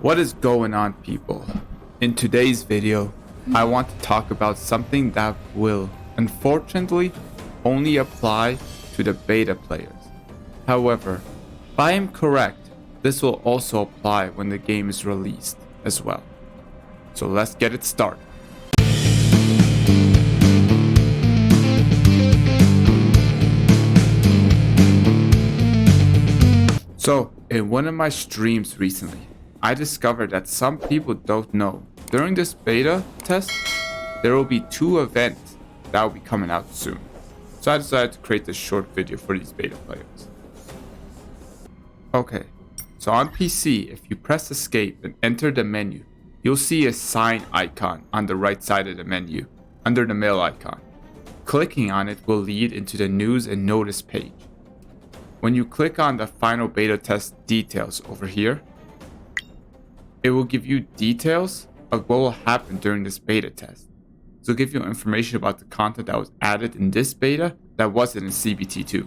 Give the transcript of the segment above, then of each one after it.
What is going on, people? In today's video, I want to talk about something that will, unfortunately, only apply to the beta players. However, if I am correct, this will also apply when the game is released as well. So let's get it started. So, in one of my streams recently, I discovered that some people don't know. During this beta test, there will be 2 events that will be coming out soon. So I decided to create this short video for these beta players. Okay, so on PC, if you press escape and enter the menu, you'll see a sign icon on the right side of the menu, under the mail icon. Clicking on it will lead into the news and notice page. When you click on the final beta test details over here, it will give you details of what will happen during this beta test. So it'll give you information about the content that was added in this beta that wasn't in CBT2.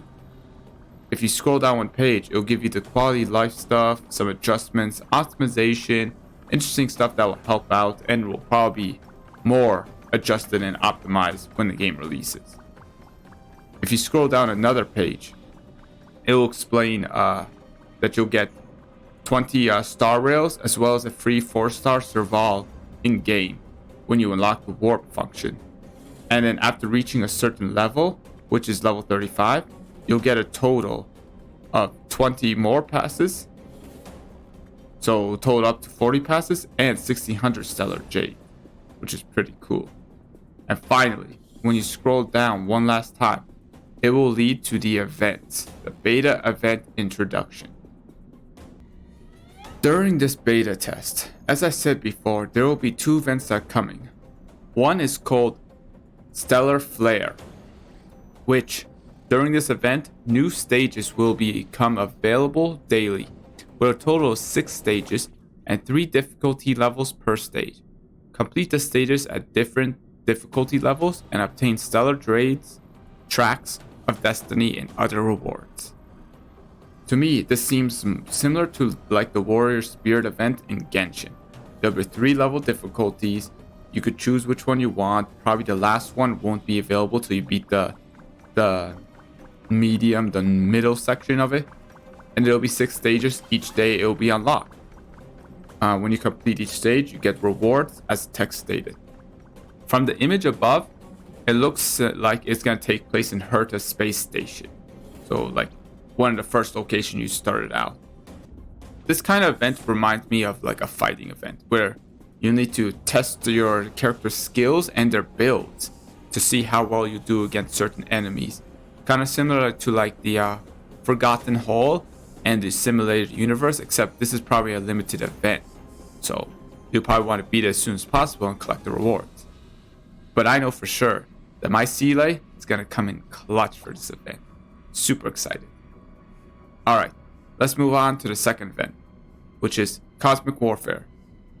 If you scroll down one page, it'll give you the quality of life stuff, some adjustments, optimization, interesting stuff that will help out and will probably be more adjusted and optimized when the game releases. If you scroll down another page, it will explain that you'll get 20 star rails as well as a free 4-star survival in game when you unlock the warp function. And then after reaching a certain level, which is level 35, you'll get a total of 20 more passes. So total up to 40 passes and 1600 stellar jade, which is pretty cool. And finally, when you scroll down one last time, it will lead to the events, the beta event introduction. During this beta test, as I said before, there will be 2 events that are coming. One is called Stellar Flare, which during this event, new stages will become available daily, with a total of 6 stages and 3 difficulty levels per stage. Complete the stages at different difficulty levels and obtain stellar trades, tracks of destiny, and other rewards. To me, this seems similar to like the Warrior Spirit event in Genshin. There'll be 3 level difficulties. You could choose which one you want. Probably the last one won't be available till you beat the middle section of it. And there'll be 6 stages. Each day it will be unlocked. When you complete each stage, you get rewards as text stated. From the image above, it looks like it's going to take place in Herta space station. So like one of the first locations you started out. This kind of event reminds me of like a fighting event where you need to test your character's skills and their builds to see how well you do against certain enemies. Kind of similar to like the Forgotten Hall and the Simulated Universe, except this is probably a limited event. So you'll probably want to beat it as soon as possible and collect the rewards. But I know for sure that my Seeley is going to come in clutch for this event. Super excited. Alright, let's move on to the second event, which is Cosmic Warfare.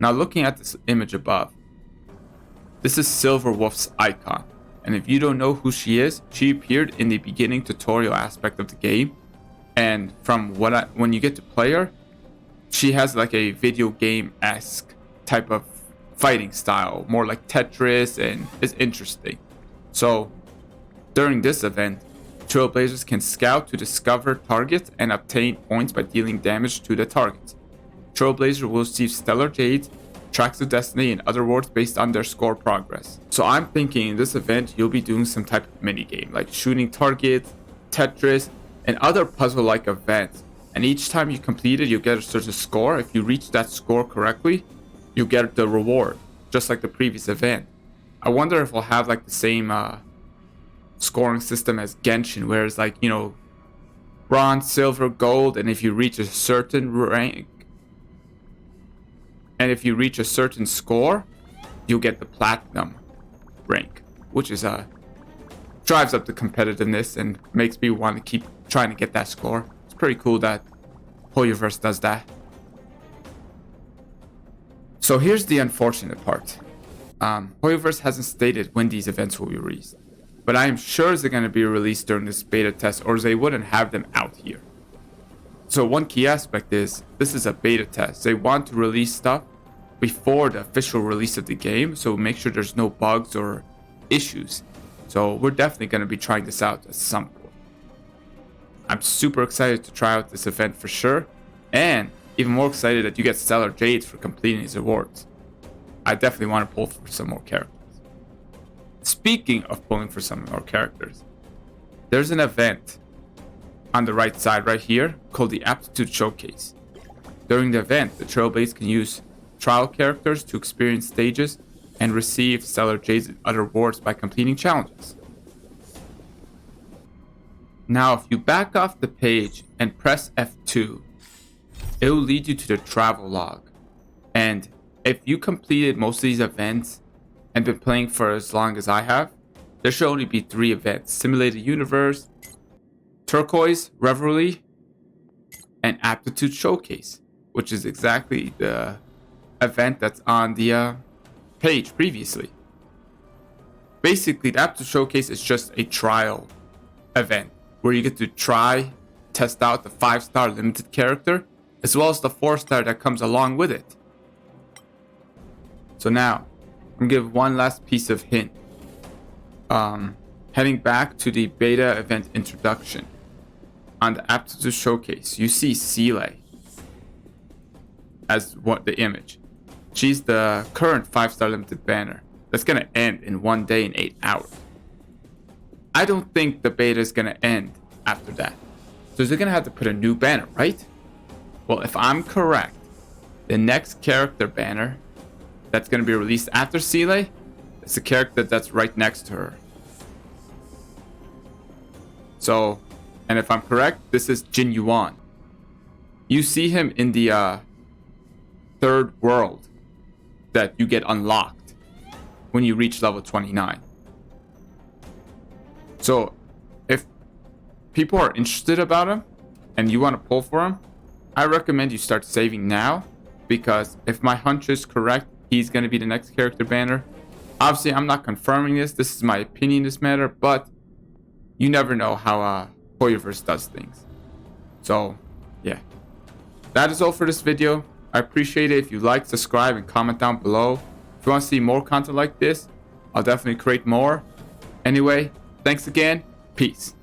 Now looking at this image above, this is Silverwolf's icon. And if you don't know who she is, she appeared in the beginning tutorial aspect of the game. And from when you get to play her, she has like a video game-esque type of fighting style, more like Tetris, and is interesting. So during this event, Trailblazers can scout to discover targets and obtain points by dealing damage to the targets. Trailblazer will receive stellar jades, tracks of destiny, and other rewards based on their score progress. So I'm thinking in this event you'll be doing some type of mini game like shooting targets, Tetris, and other puzzle-like events. And each time you complete it, you'll get a certain score. If you reach that score correctly, you get the reward, just like the previous event. I wonder if we'll have like the same scoring system as Genshin, where it's like, you know, bronze, silver, gold, and if you reach a certain rank, and if you reach a certain score, you'll get the platinum rank, which is drives up the competitiveness and makes me want to keep trying to get that score. It's pretty cool that Hoyoverse does that. So here's the unfortunate part. Hoyoverse hasn't stated when these events will be released, but I am sure they're going to be released during this beta test or they wouldn't have them out here. So one key aspect is this is a beta test. They want to release stuff before the official release of the game, so make sure there's no bugs or issues. So we're definitely going to be trying this out at some point. I'm super excited to try out this event for sure, and even more excited that you get Stellar Jades for completing these awards. I definitely want to pull for some more characters. Speaking of pulling for some more characters, there's an event on the right side right here called the Aptitude Showcase. During the event, the Trailblades can use trial characters to experience stages and receive Stellar Jades and other rewards by completing challenges. Now, if you back off the page and press F2, it will lead you to the travel log. And if you completed most of these events and been playing for as long as I have, there should only be 3 events: Simulated Universe, Turquoise, Revelry, and Aptitude Showcase, which is exactly the event that's on the page previously. Basically, the Aptitude Showcase is just a trial event where you get to test out the 5-star limited character, as well as the 4-star that comes along with it. So now, I'm gonna give one last piece of hint. Heading back to the beta event introduction, on the Aptitude Showcase, you see Seeley as the image. She's the current 5-star limited banner that's gonna end in 1 day and 8 hours. I don't think the beta is gonna end after that. So they're gonna have to put a new banner, right? Well, if I'm correct, the next character banner that's gonna be released after Seeley is the character that's right next to her. So, and if I'm correct, this is Jin Yuan. You see him in the 3rd world that you get unlocked when you reach level 29. So, if people are interested about him and you want to pull for him, I recommend you start saving now, because if my hunch is correct, he's going to be the next character banner. Obviously, I'm not confirming this. This is my opinion in this matter, but you never know how Hoyoverse does things. So, yeah. That is all for this video. I appreciate it if you like, subscribe, and comment down below. If you want to see more content like this, I'll definitely create more. Anyway, thanks again. Peace.